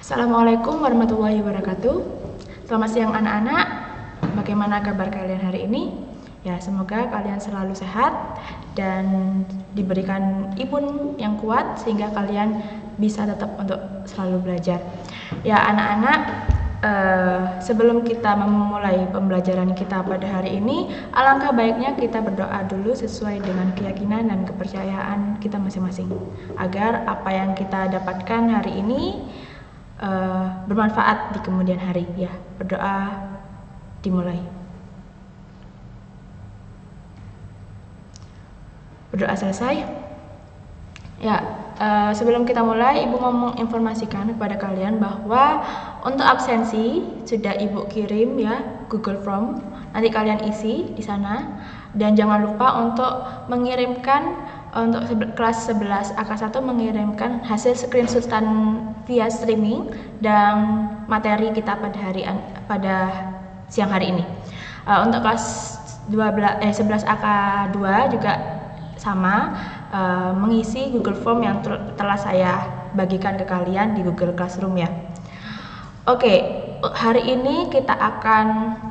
Assalamualaikum warahmatullahi wabarakatuh. Selamat siang anak-anak. Bagaimana kabar kalian hari ini? Ya, semoga kalian selalu sehat dan diberikan imun yang kuat sehingga kalian bisa tetap untuk selalu belajar. Ya, anak-anak, sebelum kita memulai pembelajaran kita pada hari ini, alangkah baiknya kita berdoa dulu sesuai dengan keyakinan dan kepercayaan kita masing-masing, agar apa yang kita dapatkan hari ini bermanfaat di kemudian hari. Ya, berdoa dimulai. Berdoa selesai. Ya, sebelum kita mulai, Ibu mau menginformasikan kepada kalian bahwa untuk absensi sudah Ibu kirim ya Google Form. Nanti kalian isi di sana dan jangan lupa untuk mengirimkan untuk kelas 11 AK1 mengirimkan hasil screenshotan via streaming dan materi kita pada siang hari ini. Untuk kelas 11 AK2 juga sama, mengisi Google Form yang telah saya bagikan ke kalian di Google Classroom ya. Oke, hari ini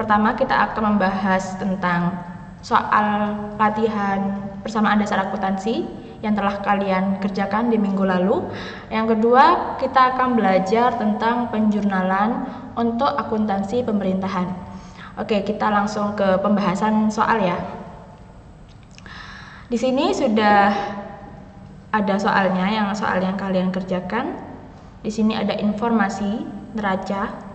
pertama kita akan membahas tentang soal latihan persamaan dasar akuntansi yang telah kalian kerjakan di minggu lalu. Yang kedua, kita akan belajar tentang penjurnalan untuk akuntansi pemerintahan. Oke, kita langsung ke pembahasan soal ya. Di sini sudah ada soal yang kalian kerjakan. Di sini ada informasi neraca.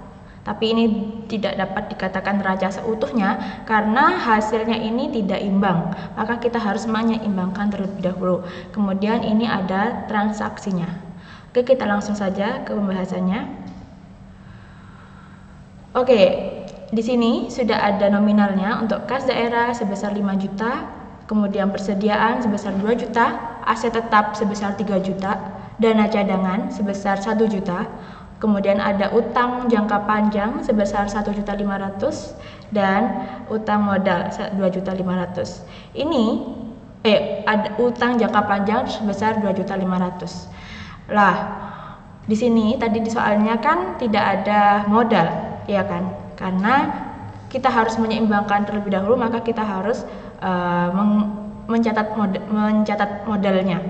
Tapi ini tidak dapat dikatakan neraca seutuhnya karena hasilnya ini tidak imbang. Maka kita harus menyeimbangkan terlebih dahulu. Kemudian ini ada transaksinya. Oke, kita langsung saja ke pembahasannya. Oke, di sini sudah ada nominalnya untuk kas daerah sebesar 5 juta, kemudian persediaan sebesar 2 juta, aset tetap sebesar 3 juta, dana cadangan sebesar 1 juta. Kemudian ada utang jangka panjang sebesar 1.500.000 dan utang modal 2.500.000. Ini ada utang jangka panjang sebesar 2.500.000. Lah, di sini tadi di soalnya kan tidak ada modal, ya kan? Karena kita harus menyeimbangkan terlebih dahulu, maka kita harus mencatat modalnya.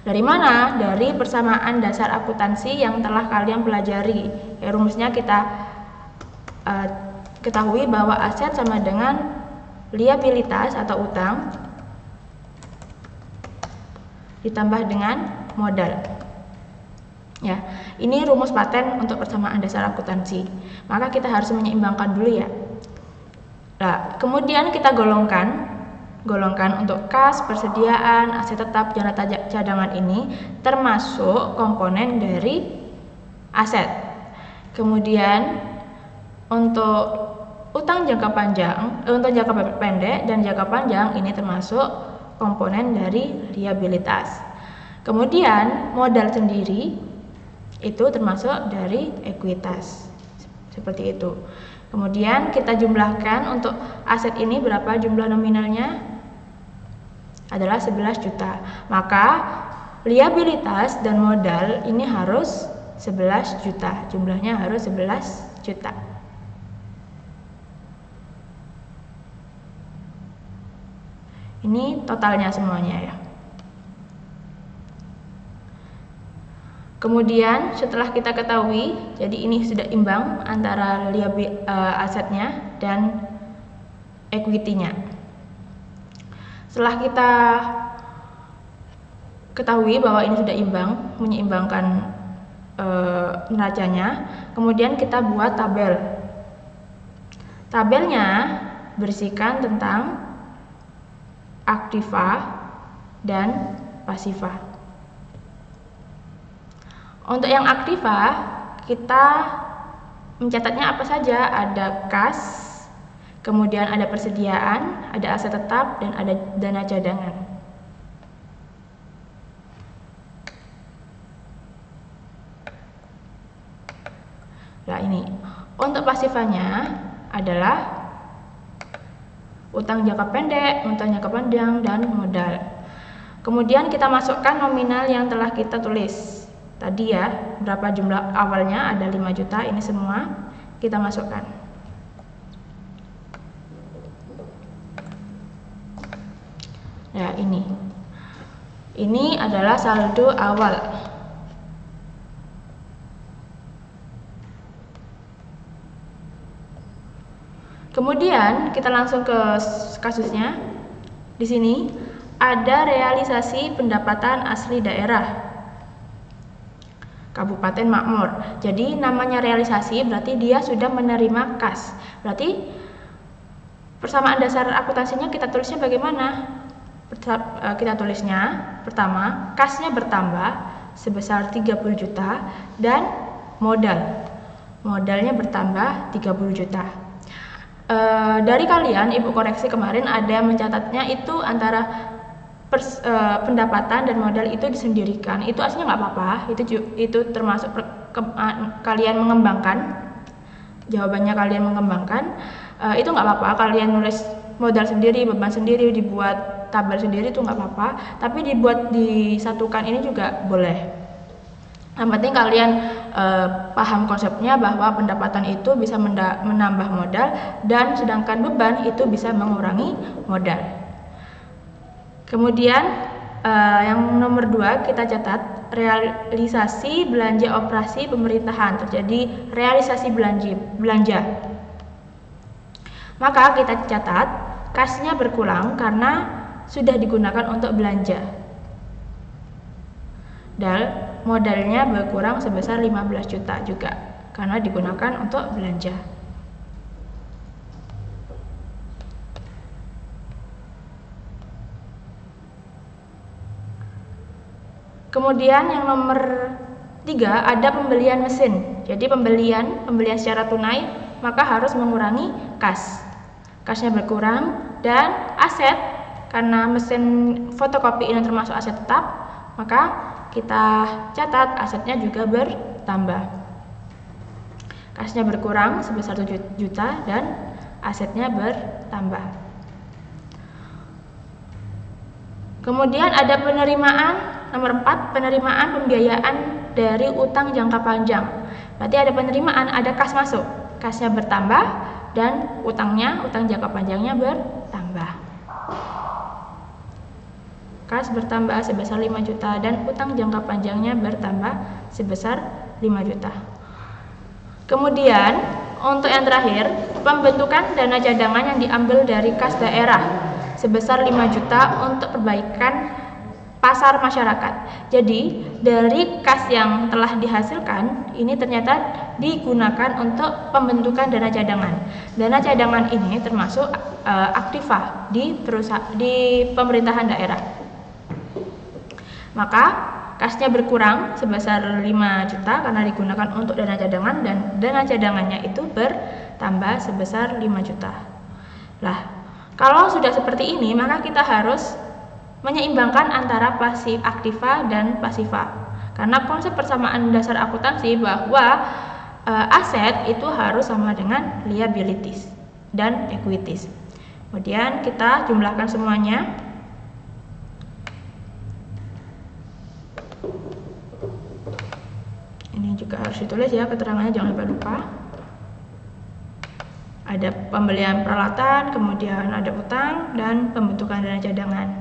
Dari mana? Dari persamaan dasar akuntansi yang telah kalian pelajari. Ya, rumusnya kita ketahui bahwa aset sama dengan liabilitas atau utang ditambah dengan modal. Ya, ini rumus paten untuk persamaan dasar akuntansi. Maka kita harus menyeimbangkan dulu ya. Nah, kemudian kita golongkan untuk kas, persediaan, aset tetap, dana cadangan ini termasuk komponen dari aset. Kemudian untuk utang jangka pendek dan jangka panjang ini termasuk komponen dari liabilitas. Kemudian modal sendiri itu termasuk dari ekuitas. Seperti itu. Kemudian kita jumlahkan untuk aset ini berapa jumlah nominalnya? Adalah 11 juta. Maka liabilitas dan modal ini harus 11 juta. Jumlahnya harus 11 juta. Ini totalnya semuanya ya. Kemudian setelah kita ketahui, jadi ini sudah imbang antara asetnya dan equity-nya. Setelah kita ketahui bahwa ini sudah imbang, menyeimbangkan neracanya, kemudian kita buat tabel. Tabelnya berisikan tentang aktiva dan pasiva. Untuk yang aktiva, kita mencatatnya apa saja? Ada kas, kemudian ada persediaan, ada aset tetap, dan ada dana cadangan. Nah ini, untuk pasifanya adalah utang jangka pendek, utang jangka panjang, dan modal. Kemudian kita masukkan nominal yang telah kita tulis tadi ya, berapa jumlah awalnya, ada 5 juta, ini semua kita masukkan. Ya, ini adalah saldo awal. Kemudian kita langsung ke kasusnya. Di sini ada realisasi pendapatan asli daerah Kabupaten Makmur. Jadi namanya realisasi berarti dia sudah menerima kas. Berarti persamaan dasar akuntansinya kita tulisnya bagaimana? Kita tulisnya pertama, kasnya bertambah sebesar 30 juta dan modalnya bertambah 30 juta. Dari kalian, Ibu koreksi kemarin ada mencatatnya itu antara pendapatan dan modal itu disendirikan. Itu aslinya nggak apa-apa, itu termasuk kalian mengembangkan. Jawabannya kalian mengembangkan, itu nggak apa-apa. Kalian nulis modal sendiri, beban sendiri, dibuat tabel sendiri, itu nggak apa-apa. Tapi disatukan ini juga boleh. Yang penting kalian paham konsepnya bahwa pendapatan itu bisa menambah modal, dan sedangkan beban itu bisa mengurangi modal. Kemudian yang nomor 2 kita catat realisasi belanja operasi pemerintahan, terjadi realisasi belanja. Maka kita catat kasnya berkurang karena sudah digunakan untuk belanja. Dan modalnya berkurang sebesar 15 juta juga karena digunakan untuk belanja. Kemudian yang nomor 3 ada pembelian mesin. Jadi pembelian secara tunai, maka harus mengurangi kas. Kasnya berkurang, dan aset, karena mesin fotokopi ini termasuk aset tetap, maka kita catat asetnya juga bertambah. Kasnya berkurang sebesar 7 juta dan asetnya bertambah. Kemudian ada penerimaan. Nomor 4, penerimaan pembiayaan dari utang jangka panjang. Berarti ada penerimaan, ada kas masuk. Kasnya bertambah dan utang jangka panjangnya bertambah. Kas bertambah sebesar 5 juta dan utang jangka panjangnya bertambah sebesar 5 juta. Kemudian untuk yang terakhir, pembentukan dana cadangan yang diambil dari kas daerah sebesar 5 juta untuk perbaikan pasar masyarakat. Jadi dari kas yang telah dihasilkan ini ternyata digunakan untuk pembentukan dana cadangan. Dana cadangan ini termasuk aktiva di pemerintahan daerah. Maka kasnya berkurang sebesar 5 juta karena digunakan untuk dana cadangan, dan dana cadangannya itu bertambah sebesar 5 juta. Lah, kalau sudah seperti ini maka kita harus menyeimbangkan antara pasif aktiva dan pasiva. Karena konsep persamaan dasar akuntansi bahwa aset itu harus sama dengan liabilities dan equities. Kemudian kita jumlahkan semuanya. Ini juga harus ditulis ya keterangannya, jangan lupa. Ada pembelian peralatan, kemudian ada utang, dan pembentukan dana cadangan.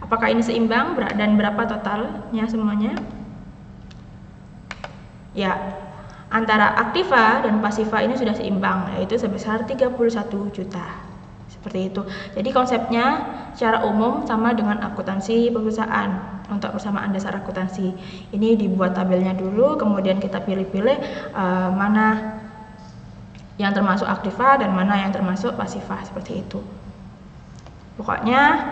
Apakah ini seimbang dan berapa totalnya semuanya? Ya, antara aktiva dan pasiva ini sudah seimbang, yaitu sebesar 31 juta. Seperti itu. Jadi konsepnya secara umum sama dengan akuntansi perusahaan. Untuk persamaan dasar akuntansi ini dibuat tabelnya dulu, kemudian kita pilih-pilih mana yang termasuk aktiva dan mana yang termasuk pasiva, seperti itu. Pokoknya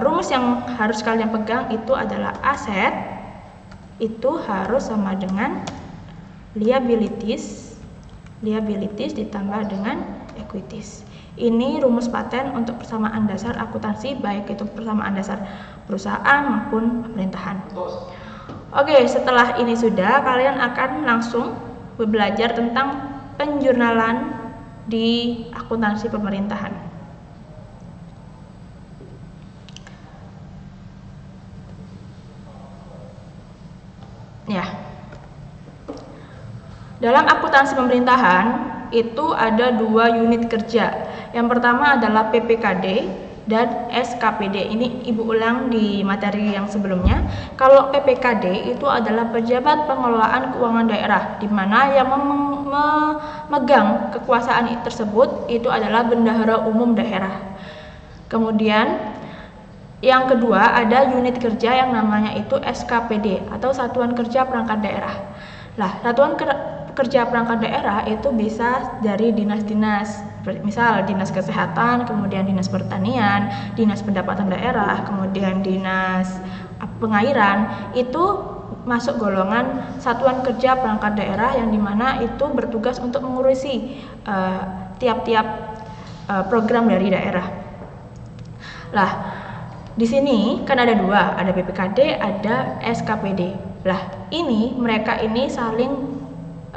rumus yang harus kalian pegang itu adalah aset itu harus sama dengan liabilities ditambah dengan equities. Ini rumus paten untuk persamaan dasar akuntansi, baik itu persamaan dasar perusahaan maupun pemerintahan. Oke, setelah ini sudah, kalian akan langsung belajar tentang penjurnalan di akuntansi pemerintahan. Ya, Dalam akuntansi pemerintahan itu ada 2 unit kerja. Yang pertama adalah PPKD dan SKPD. Ini Ibu ulang di materi yang sebelumnya. Kalau PPKD itu adalah pejabat pengelolaan keuangan daerah, di mana yang memegang kekuasaan tersebut itu adalah bendahara umum daerah. Kemudian yang kedua ada unit kerja yang namanya itu SKPD atau Satuan Kerja Perangkat Daerah. Lah, Satuan Kerja Perangkat Daerah itu bisa dari dinas-dinas, misal Dinas Kesehatan, kemudian Dinas Pertanian, Dinas Pendapatan Daerah, kemudian Dinas Pengairan, itu masuk golongan Satuan Kerja Perangkat Daerah yang dimana itu bertugas untuk mengurusi tiap-tiap program dari daerah. Lah, di sini kan ada 2, ada PPKD, ada SKPD. Lah, ini mereka ini saling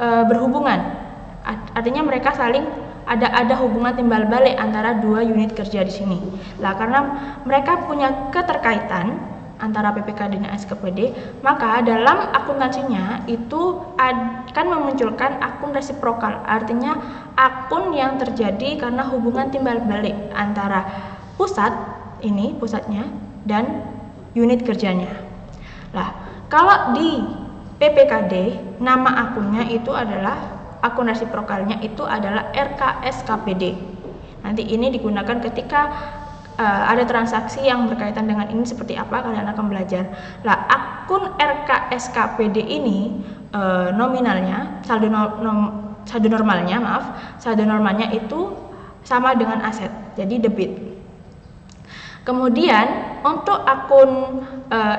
berhubungan. Artinya mereka saling ada hubungan timbal balik antara 2 unit kerja di sini. Lah, karena mereka punya keterkaitan antara PPKD dan SKPD, maka dalam akuntansinya itu akan memunculkan akun resiprokal. Artinya akun yang terjadi karena hubungan timbal balik antara pusatnya dan unit kerjanya. Lah, kalau di PPKD nama akunnya itu adalah akun resiprokalnya itu adalah RKSKPD. Nanti ini digunakan ketika ada transaksi yang berkaitan dengan ini seperti apa, kalian akan belajar. Lah, akun RKSKPD ini nominalnya saldo normalnya itu sama dengan aset, jadi debit. Kemudian untuk akun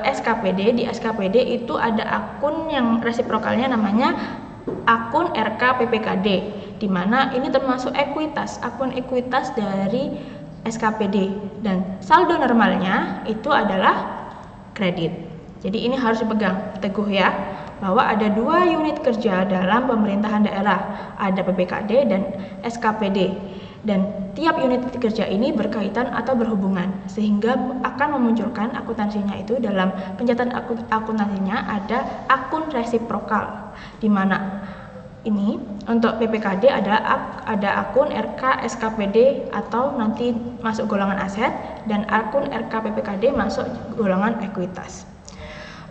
SKPD, di SKPD itu ada akun yang resiprokalnya namanya akun RKPPKD, di mana ini termasuk ekuitas, akun ekuitas dari SKPD, dan saldo normalnya itu adalah kredit. Jadi ini harus dipegang teguh ya, bahwa ada 2 unit kerja dalam pemerintahan daerah, ada PPKD dan SKPD. Dan tiap unit kerja ini berkaitan atau berhubungan, sehingga akan memunculkan akuntansinya itu dalam pencatatan akuntansinya ada akun resiprokal, di mana ini untuk PPKD ada akun RKSKPD atau nanti masuk golongan aset, dan akun RKPPKD masuk golongan ekuitas.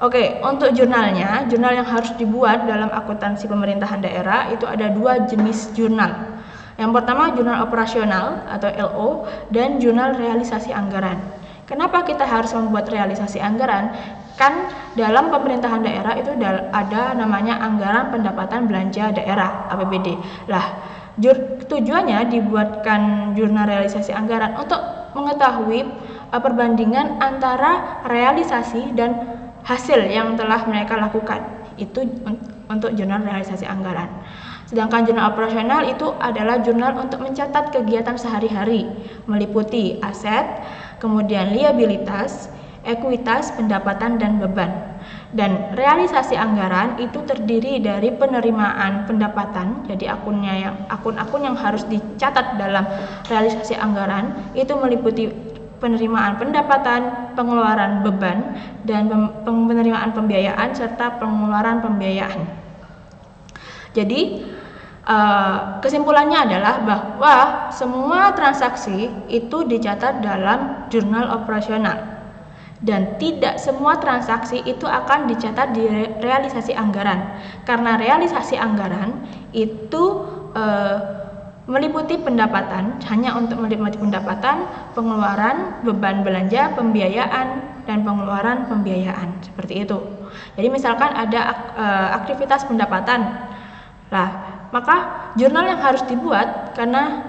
Oke, untuk jurnalnya, jurnal yang harus dibuat dalam akuntansi pemerintahan daerah itu ada 2 jenis jurnal. Yang pertama jurnal operasional atau LO dan jurnal realisasi anggaran. Kenapa kita harus membuat realisasi anggaran? Kan dalam pemerintahan daerah itu ada namanya anggaran pendapatan belanja daerah APBD. Lah, tujuannya dibuatkan jurnal realisasi anggaran untuk mengetahui perbandingan antara realisasi dan hasil yang telah mereka lakukan. Itu untuk jurnal realisasi anggaran. Sedangkan jurnal operasional itu adalah jurnal untuk mencatat kegiatan sehari-hari, meliputi aset, kemudian liabilitas, ekuitas, pendapatan, dan beban. Dan realisasi anggaran itu terdiri dari penerimaan pendapatan, jadi akun-akun yang harus dicatat dalam realisasi anggaran itu meliputi penerimaan pendapatan, pengeluaran beban, dan penerimaan pembiayaan serta pengeluaran pembiayaan. Jadi kesimpulannya adalah bahwa semua transaksi itu dicatat dalam jurnal operasional, dan tidak semua transaksi itu akan dicatat di realisasi anggaran, karena realisasi anggaran itu meliputi pendapatan, hanya untuk meliputi pendapatan, pengeluaran, beban belanja, pembiayaan, dan pengeluaran pembiayaan, seperti itu. Jadi misalkan ada aktivitas pendapatan, lah maka jurnal yang harus dibuat, karena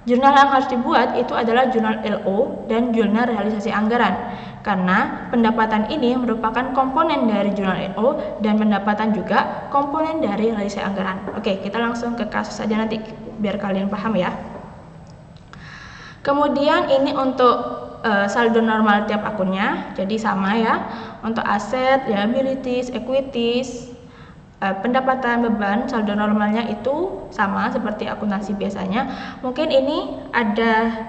jurnal yang harus dibuat itu adalah jurnal LO dan jurnal realisasi anggaran, karena pendapatan ini merupakan komponen dari jurnal LO dan pendapatan juga komponen dari realisasi anggaran. Oke, kita langsung ke kasus saja nanti biar kalian paham ya. Kemudian ini untuk saldo normal tiap akunnya, jadi sama ya, untuk aset, liabilities, equities, pendapatan, beban, saldo normalnya itu sama seperti akuntansi biasanya. Mungkin ini ada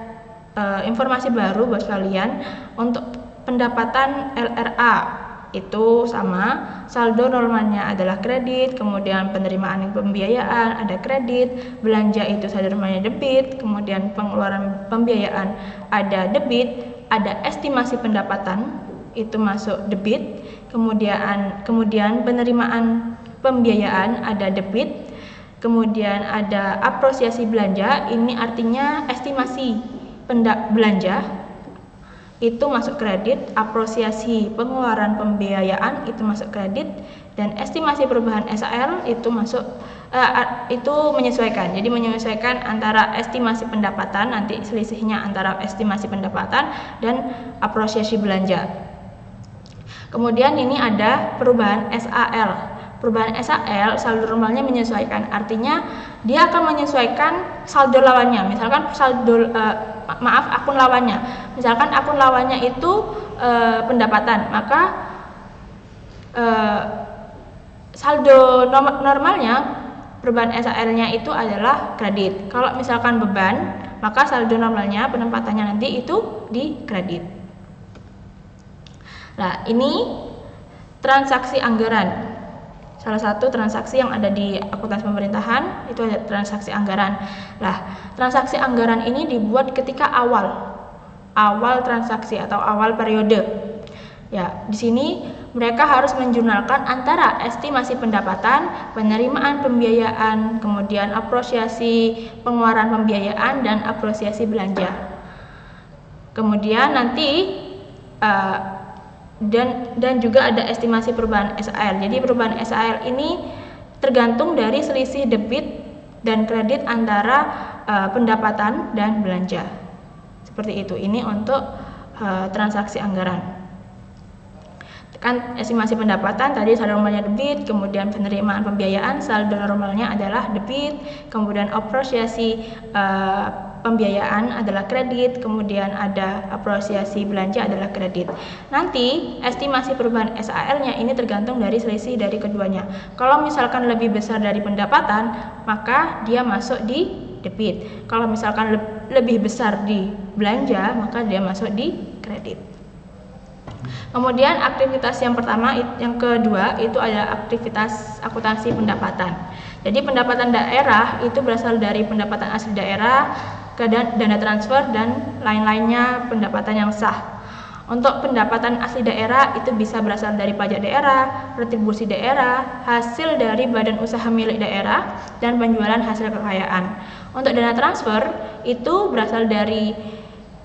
informasi baru buat kalian untuk pendapatan LRA. itu sama, saldo normalnya adalah kredit, kemudian penerimaan pembiayaan ada kredit, belanja itu saldo normalnya debit, kemudian pengeluaran pembiayaan ada debit, ada estimasi pendapatan itu masuk debit, kemudian penerimaan pembiayaan ada debit, kemudian ada apresiasi belanja, ini artinya estimasi belanja itu masuk kredit, apresiasi pengeluaran pembiayaan itu masuk kredit, dan estimasi perubahan SAL itu masuk itu menyesuaikan. Jadi menyesuaikan antara estimasi pendapatan, nanti selisihnya antara estimasi pendapatan dan apresiasi belanja. Kemudian ini ada perubahan SAL. Perubahan SAL, saldo normalnya menyesuaikan, artinya dia akan menyesuaikan saldo lawannya. Misalkan akun lawannya. Misalkan akun lawannya itu pendapatan, maka saldo normalnya perubahan SAL-nya itu adalah kredit. Kalau misalkan beban, maka saldo normalnya penempatannya nanti itu di kredit. Nah, ini transaksi anggaran. Salah satu transaksi yang ada di akuntansi pemerintahan itu ada transaksi anggaran. Nah, transaksi anggaran ini dibuat ketika awal transaksi atau awal periode. Ya, di sini mereka harus menjurnalkan antara estimasi pendapatan, penerimaan pembiayaan, kemudian apresiasi pengeluaran pembiayaan dan apresiasi belanja. Kemudian nanti dan juga ada estimasi perubahan SAL. Jadi perubahan SAL ini tergantung dari selisih debit dan kredit antara pendapatan dan belanja. Seperti itu. Ini untuk transaksi anggaran. Kan estimasi pendapatan tadi saldo normalnya debit, kemudian penerimaan pembiayaan saldo normalnya adalah debit, kemudian apresiasi pembiayaan adalah kredit, kemudian ada apresiasi belanja adalah kredit. Nanti estimasi perubahan SAL-nya ini tergantung dari selisih dari keduanya. Kalau misalkan lebih besar dari pendapatan, maka dia masuk di debit. Kalau misalkan lebih besar di belanja, maka dia masuk di kredit. Kemudian aktivitas yang kedua itu adalah aktivitas akuntansi pendapatan. Jadi pendapatan daerah itu berasal dari pendapatan asli daerah, dana transfer dan lain-lainnya pendapatan yang sah. Untuk pendapatan asli daerah itu bisa berasal dari pajak daerah, retribusi daerah, hasil dari badan usaha milik daerah, dan penjualan hasil kekayaan. Untuk dana transfer itu berasal dari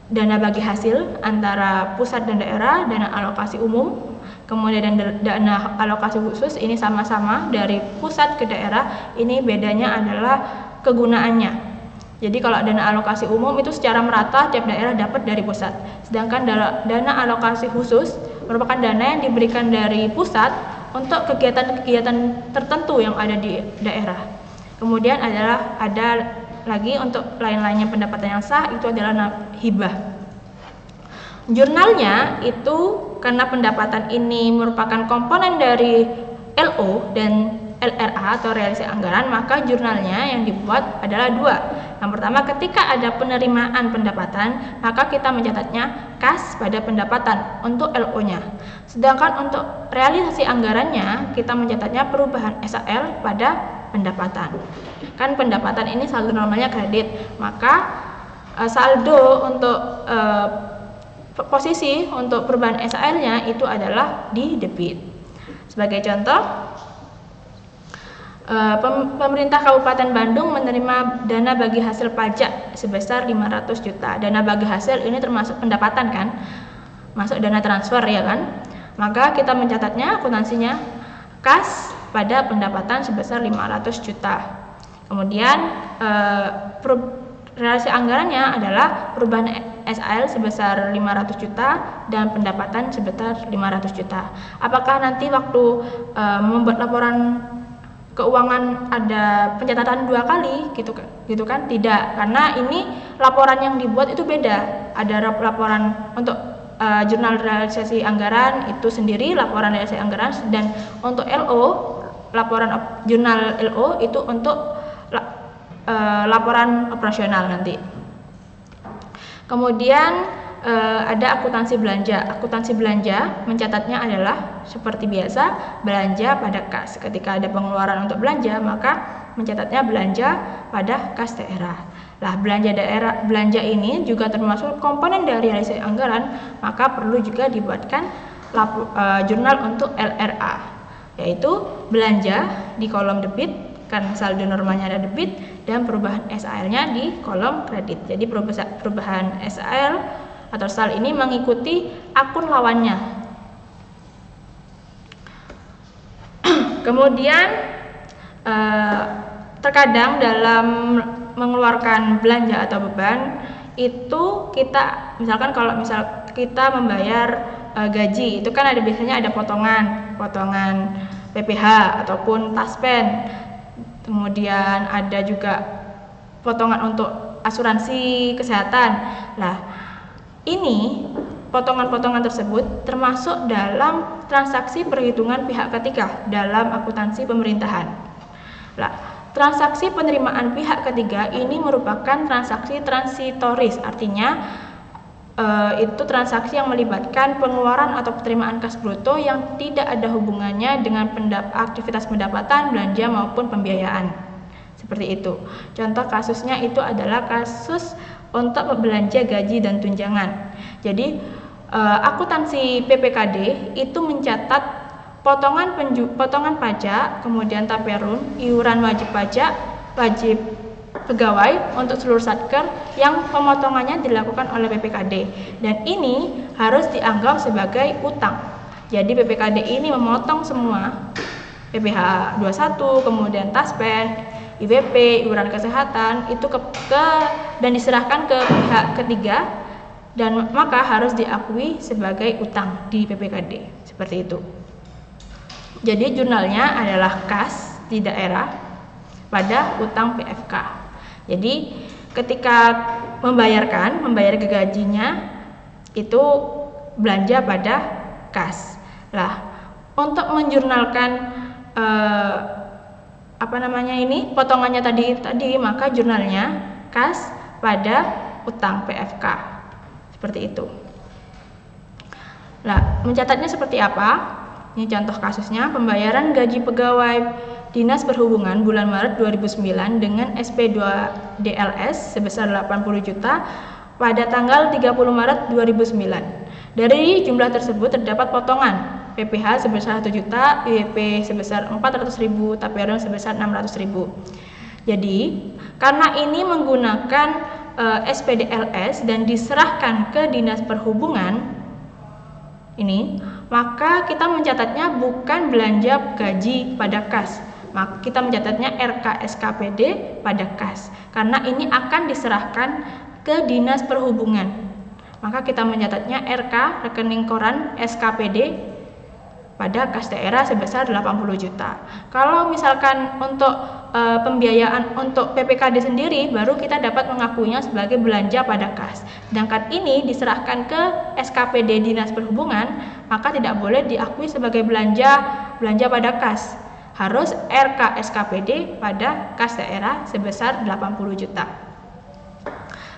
dana bagi hasil antara pusat dan daerah, dana alokasi umum, kemudian dana alokasi khusus ini sama-sama dari pusat ke daerah, ini bedanya adalah kegunaannya. Jadi kalau dana alokasi umum itu secara merata tiap daerah dapat dari pusat, sedangkan dana alokasi khusus merupakan dana yang diberikan dari pusat untuk kegiatan-kegiatan tertentu yang ada di daerah. Kemudian ada lagi untuk lain-lainnya pendapatan yang sah itu adalah hibah. Jurnalnya itu karena pendapatan ini merupakan komponen dari LO dan LRA atau realisasi anggaran, maka jurnalnya yang dibuat adalah dua. Yang pertama, ketika ada penerimaan pendapatan, maka kita mencatatnya kas pada pendapatan untuk LO-nya. Sedangkan untuk realisasi anggarannya, kita mencatatnya perubahan SAL pada pendapatan. Kan pendapatan ini saldo normalnya kredit, maka saldo untuk posisi untuk perubahan SAL-nya itu adalah di debit. Sebagai contoh, pemerintah Kabupaten Bandung menerima dana bagi hasil pajak sebesar 500 juta. Dana bagi hasil ini termasuk pendapatan kan? Masuk dana transfer ya kan? Maka kita mencatatnya akuntansinya kas pada pendapatan sebesar 500 juta. Kemudian realisasi anggarannya adalah perubahan SAL sebesar 500 juta dan pendapatan sebesar 500 juta. Apakah nanti waktu membuat laporan keuangan ada pencatatan dua kali gitu kan? Tidak, karena ini laporan yang dibuat itu beda. Ada laporan untuk jurnal realisasi anggaran itu sendiri, laporan realisasi anggaran, dan untuk LO, laporan jurnal LO itu untuk laporan operasional nanti. Kemudian ada akuntansi belanja. Akuntansi belanja mencatatnya adalah seperti biasa belanja pada kas. Ketika ada pengeluaran untuk belanja, maka mencatatnya belanja pada kas daerah. Lah, belanja ini juga termasuk komponen dari realisasi anggaran, maka perlu juga dibuatkan jurnal untuk LRA, yaitu belanja di kolom debit karena saldo normalnya ada debit, dan perubahan SAL-nya di kolom kredit. Jadi perubahan SAL atau SAL ini mengikuti akun lawannya. Kemudian terkadang dalam mengeluarkan belanja atau beban itu kita misalkan kalau kita membayar gaji, itu kan biasanya ada potongan PPh ataupun taspen. Kemudian ada juga potongan untuk asuransi kesehatan. Nah, ini potongan-potongan tersebut termasuk dalam transaksi perhitungan pihak ketiga dalam akuntansi pemerintahan. Nah, transaksi penerimaan pihak ketiga ini merupakan transaksi transitoris, artinya itu transaksi yang melibatkan pengeluaran atau penerimaan kas bruto yang tidak ada hubungannya dengan aktivitas pendapatan, belanja maupun pembiayaan. Seperti itu. Contoh kasusnya itu adalah kasus untuk belanja gaji dan tunjangan. Jadi akuntansi PPKD itu mencatat potongan pajak, kemudian taperun, iuran wajib pajak, wajib pegawai untuk seluruh satker yang pemotongannya dilakukan oleh PPKD, dan ini harus dianggap sebagai utang. Jadi PPKD ini memotong semua PPh 21, kemudian taspen, IWP, iuran kesehatan itu dan diserahkan ke pihak ketiga, dan maka harus diakui sebagai utang di PPKD. Seperti itu. Jadi jurnalnya adalah kas di daerah pada utang PFK. Jadi ketika membayar gajinya itu belanja pada kas. Lah, untuk menjurnalkan potongannya tadi maka jurnalnya kas pada utang PFK. Seperti itu. Nah, mencatatnya seperti apa? Ini contoh kasusnya, pembayaran gaji pegawai Dinas Perhubungan bulan Maret 2009 dengan SP2DLS sebesar 80 juta pada tanggal 30 Maret 2009. Dari jumlah tersebut terdapat potongan PPh sebesar 1 juta, IWP sebesar 400.000, taperun sebesar 600.000. Jadi, karena ini menggunakan SPDLS dan diserahkan ke Dinas Perhubungan ini, maka kita mencatatnya bukan belanja gaji pada kas, maka kita mencatatnya RK-SKPD pada kas, karena ini akan diserahkan ke Dinas Perhubungan. Maka kita mencatatnya RK, rekening koran SKPD pada kas daerah sebesar 80 juta. Kalau misalkan untuk pembiayaan untuk PPKD sendiri, baru kita dapat mengakuinya sebagai belanja pada kas. Sedangkan ini diserahkan ke SKPD Dinas Perhubungan, maka tidak boleh diakui sebagai belanja pada kas. Harus RK SKPD pada kas daerah sebesar 80 juta.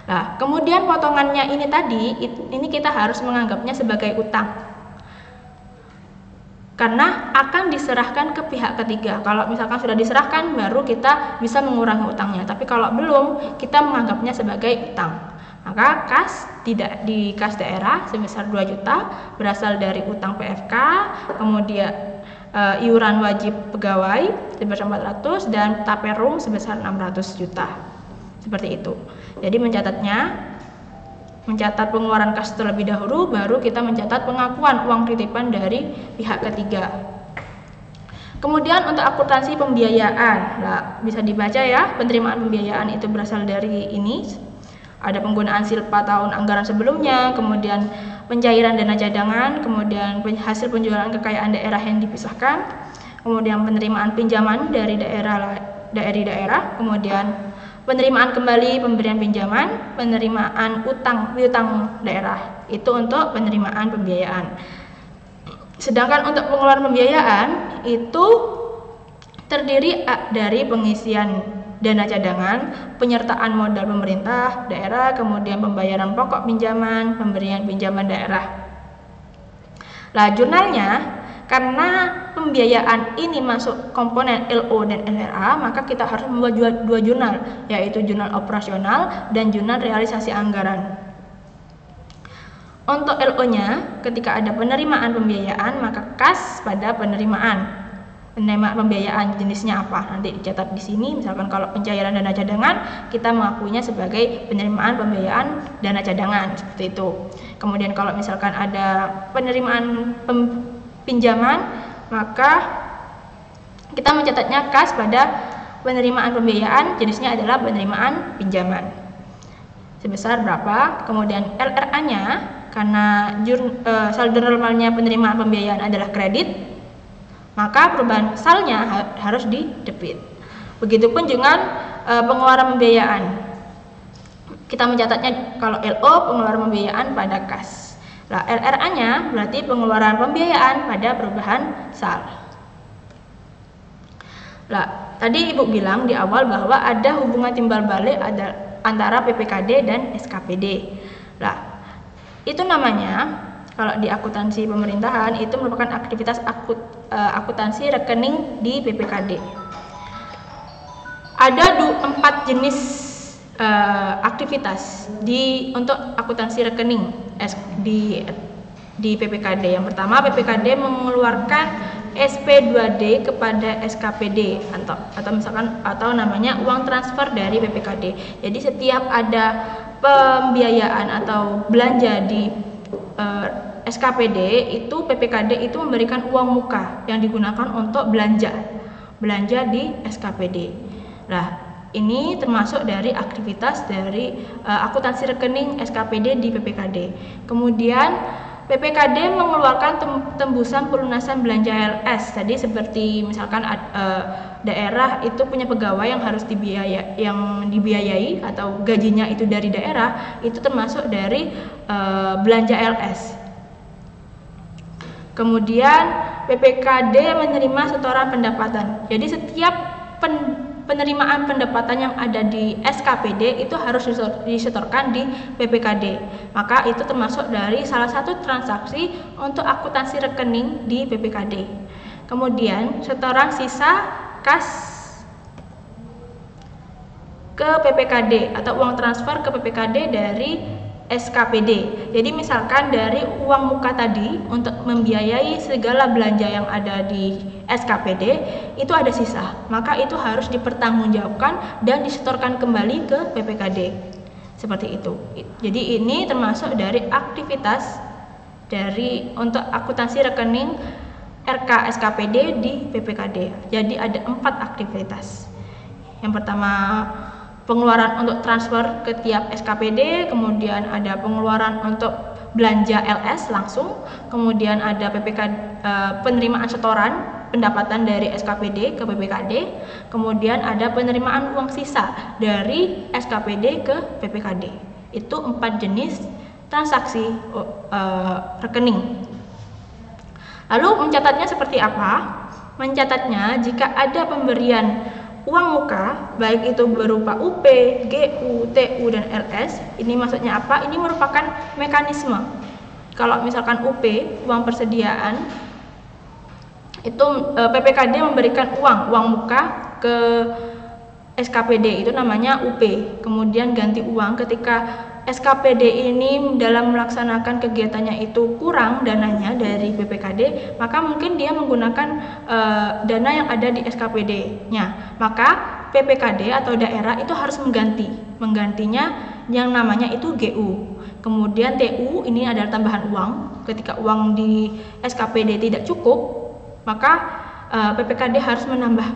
Nah, kemudian potongannya ini kita harus menganggapnya sebagai utang, karena akan diserahkan ke pihak ketiga. Kalau misalkan sudah diserahkan, baru kita bisa mengurangi utangnya. Tapi kalau belum, kita menganggapnya sebagai utang. Maka di kas daerah sebesar 2 juta berasal dari utang PFK, kemudian iuran wajib pegawai sebesar 400 dan taperum sebesar 600 juta. Seperti itu. Jadi mencatat pengeluaran kas terlebih dahulu, baru kita mencatat pengakuan uang titipan dari pihak ketiga. Kemudian untuk akuntansi pembiayaan, bisa dibaca ya, penerimaan pembiayaan itu berasal dari ini. Ada penggunaan silpa tahun anggaran sebelumnya, kemudian pencairan dana cadangan, kemudian hasil penjualan kekayaan daerah yang dipisahkan, kemudian penerimaan pinjaman dari daerah, kemudian penerimaan kembali pemberian pinjaman, penerimaan piutang daerah. Itu untuk penerimaan pembiayaan. Sedangkan untuk pengeluaran pembiayaan itu terdiri dari pengisian dana cadangan, penyertaan modal pemerintah daerah, kemudian pembayaran pokok pinjaman, pemberian pinjaman daerah. Lah, jurnalnya, karena pembiayaan ini masuk komponen LO dan LRA, maka kita harus membuat dua jurnal, yaitu jurnal operasional dan jurnal realisasi anggaran. Untuk LO-nya, ketika ada penerimaan pembiayaan, maka kas pada penerimaan pembiayaan jenisnya apa, nanti dicatat di sini. Misalkan kalau pencairan dana cadangan, kita mengakuinya sebagai penerimaan pembiayaan dana cadangan, seperti itu. Kemudian kalau misalkan ada penerimaan pinjaman, maka kita mencatatnya kas pada penerimaan pembiayaan jenisnya adalah penerimaan pinjaman sebesar berapa. Kemudian LRA-nya, karena saldo normalnya penerimaan pembiayaan adalah kredit, maka perubahan salnya harus di debit. Begitupun dengan pengeluaran pembiayaan, kita mencatatnya kalau LO pengeluaran pembiayaan pada kas. Nah, LRA-nya berarti pengeluaran pembiayaan pada perubahan sal. Nah, tadi Ibu bilang di awal bahwa ada hubungan timbal balik antara PPKD dan SKPD. Nah, itu namanya, kalau di akuntansi pemerintahan itu merupakan aktivitas akuntansi rekening di PPKD. Ada 4 jenis aktivitas untuk akuntansi rekening di PPKD. Yang pertama, PPKD mengeluarkan SP2D kepada SKPD atau namanya uang transfer dari PPKD. Jadi setiap ada pembiayaan atau belanja di SKPD, itu PPKD itu memberikan uang muka yang digunakan untuk belanja di SKPD. Nah, ini termasuk dari aktivitas dari akuntansi rekening SKPD di PPKD. Kemudian PPKD mengeluarkan tembusan pelunasan belanja LS. Jadi seperti misalkan daerah itu punya pegawai yang harus dibiayai atau gajinya itu dari daerah, itu termasuk dari belanja LS. Kemudian PPKD menerima setoran pendapatan. Jadi setiap penerimaan pendapatan yang ada di SKPD itu harus disetorkan di PPKD. Maka itu termasuk dari salah satu transaksi untuk akuntansi rekening di PPKD. Kemudian setoran sisa kas ke PPKD atau uang transfer ke PPKD dari SKPD. Jadi misalkan dari uang muka tadi untuk membiayai segala belanja yang ada di SKPD itu ada sisa, maka itu harus dipertanggungjawabkan dan disetorkan kembali ke PPKD. Seperti itu. Jadi ini termasuk dari aktivitas untuk akuntansi rekening RK SKPD di PPKD. Jadi ada 4 aktivitas. Yang pertama, pengeluaran untuk transfer ke tiap SKPD, kemudian ada pengeluaran untuk belanja LS langsung, kemudian ada penerimaan setoran pendapatan dari SKPD ke PPKD, kemudian ada penerimaan uang sisa dari SKPD ke PPKD. Itu 4 jenis transaksi rekening. Lalu mencatatnya seperti apa? Mencatatnya jika ada pemberian uang muka, baik itu berupa UP, GU, TU, dan LS, ini maksudnya apa? Ini merupakan mekanisme. Kalau misalkan UP, uang persediaan, itu PPKD memberikan uang muka ke SKPD, itu namanya UP. Kemudian ganti uang ketika SKPD ini dalam melaksanakan kegiatannya itu kurang dananya dari PPKD, maka mungkin dia menggunakan dana yang ada di SKPD-nya. Maka PPKD atau daerah itu harus menggantinya yang namanya itu GU. Kemudian TU ini adalah tambahan uang. Ketika uang di SKPD tidak cukup, maka PPKD harus menambah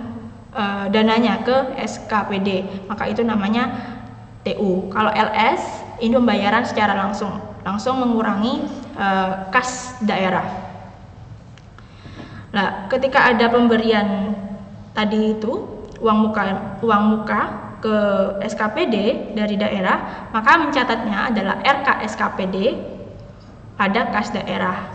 dananya ke SKPD. Maka itu namanya TU. Kalau LS ini pembayaran secara langsung mengurangi kas daerah. Nah, ketika ada pemberian tadi itu uang muka ke SKPD dari daerah, maka mencatatnya adalah RK SKPD pada kas daerah.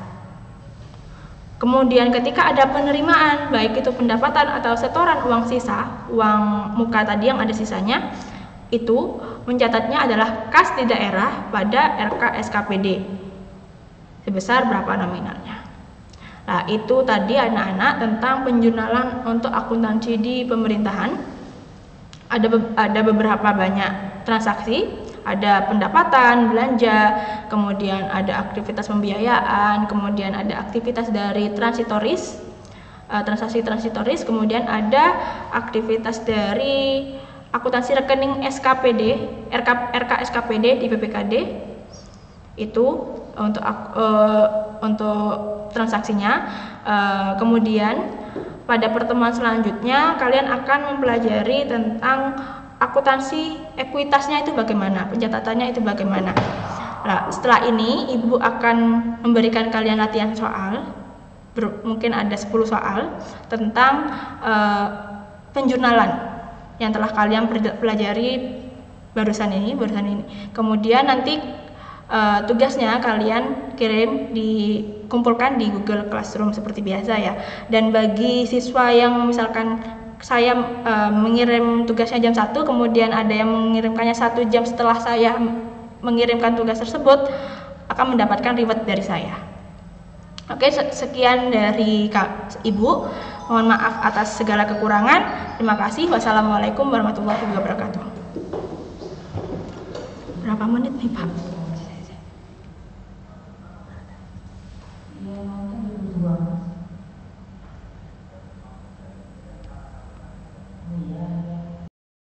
Kemudian ketika ada penerimaan, baik itu pendapatan atau setoran uang sisa, uang muka tadi yang ada sisanya, itu mencatatnya adalah kas di daerah pada RK SKPD sebesar berapa nominalnya. Nah, itu tadi anak-anak tentang penjurnalan untuk akuntansi di pemerintahan. Ada beberapa banyak transaksi, ada pendapatan, belanja, kemudian ada aktivitas pembiayaan, kemudian ada aktivitas dari transitoris, transaksi transitoris, kemudian ada aktivitas dari akuntansi rekening SKPD, RK SKPD di PPKD. Itu untuk transaksinya. Kemudian pada pertemuan selanjutnya kalian akan mempelajari tentang akuntansi ekuitasnya itu bagaimana, pencatatannya itu bagaimana. Nah, setelah ini Ibu akan memberikan kalian latihan soal, mungkin ada 10 soal tentang penjurnalan yang telah kalian pelajari barusan ini. Kemudian nanti tugasnya kalian kirim, dikumpulkan di Google Classroom seperti biasa ya. Dan bagi siswa yang misalkan saya mengirim tugasnya jam 1, kemudian ada yang mengirimkannya 1 jam setelah saya mengirimkan tugas tersebut, akan mendapatkan reward dari saya. Oke, sekian dari Ibu. Mohon maaf atas segala kekurangan. Terima kasih. Wassalamualaikum warahmatullahi wabarakatuh. Berapa menit nih, Pak?